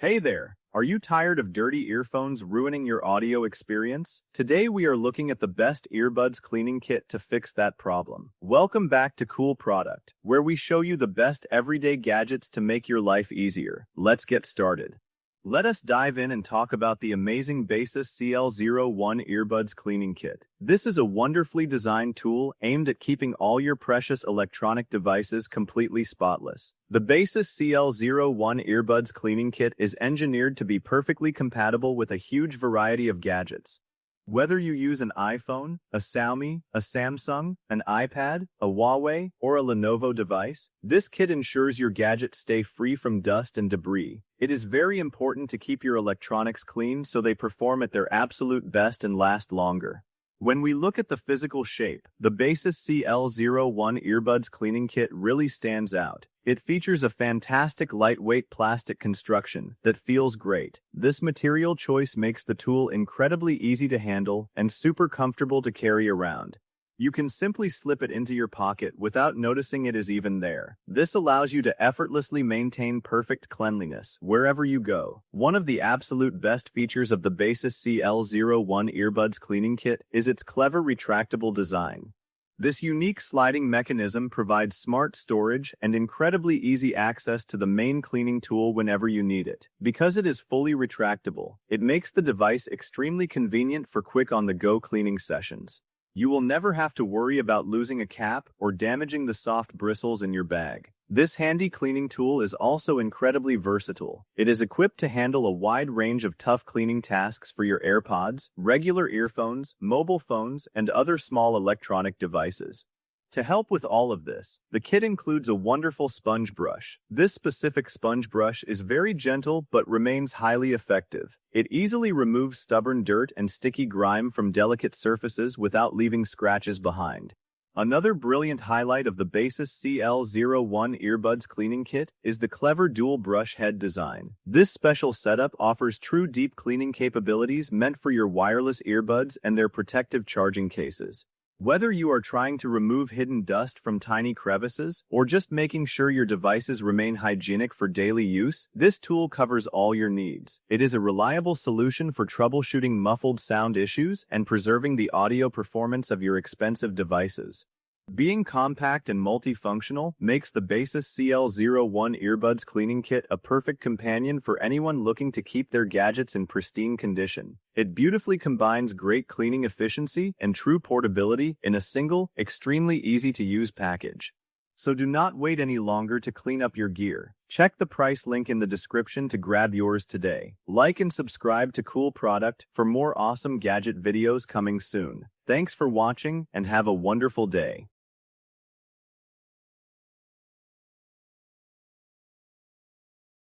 Hey there! Are you tired of dirty earphones ruining your audio experience? Today we are looking at the best earbuds cleaning kit to fix that problem. Welcome back to Cool Product, where we show you the best everyday gadgets to make your life easier. Let's get started. Let us dive in and talk about the amazing Basis CL01 Earbuds Cleaning Kit. This is a wonderfully designed tool aimed at keeping all your precious electronic devices completely spotless. The Basis CL01 Earbuds Cleaning Kit is engineered to be perfectly compatible with a huge variety of gadgets. Whether you use an iPhone, a Xiaomi, a Samsung, an iPad, a Huawei, or a Lenovo device, this kit ensures your gadgets stay free from dust and debris. It is very important to keep your electronics clean so they perform at their absolute best and last longer. When we look at the physical shape, the Basis CL01 Earbuds Cleaning Kit really stands out. It features a fantastic lightweight plastic construction that feels great. This material choice makes the tool incredibly easy to handle and super comfortable to carry around. You can simply slip it into your pocket without noticing it is even there. This allows you to effortlessly maintain perfect cleanliness wherever you go. One of the absolute best features of the Basis CL01 Earbuds Cleaning Kit is its clever retractable design. This unique sliding mechanism provides smart storage and incredibly easy access to the main cleaning tool whenever you need it. Because it is fully retractable, it makes the device extremely convenient for quick on-the-go cleaning sessions. You will never have to worry about losing a cap or damaging the soft bristles in your bag. This handy cleaning tool is also incredibly versatile. It is equipped to handle a wide range of tough cleaning tasks for your AirPods, regular earphones, mobile phones, and other small electronic devices. To help with all of this, the kit includes a wonderful sponge brush. This specific sponge brush is very gentle but remains highly effective. It easily removes stubborn dirt and sticky grime from delicate surfaces without leaving scratches behind. Another brilliant highlight of the Basis CL01 Earbuds Cleaning Kit is the clever dual brush head design. This special setup offers true deep cleaning capabilities meant for your wireless earbuds and their protective charging cases. Whether you are trying to remove hidden dust from tiny crevices or just making sure your devices remain hygienic for daily use, this tool covers all your needs. It is a reliable solution for troubleshooting muffled sound issues and preserving the audio performance of your expensive devices. Being compact and multifunctional makes the Basis CL01 Earbuds Cleaning Kit a perfect companion for anyone looking to keep their gadgets in pristine condition. It beautifully combines great cleaning efficiency and true portability in a single, extremely easy-to-use package. So do not wait any longer to clean up your gear. Check the price link in the description to grab yours today. Like and subscribe to Cool Product for more awesome gadget videos coming soon. Thanks for watching and have a wonderful day.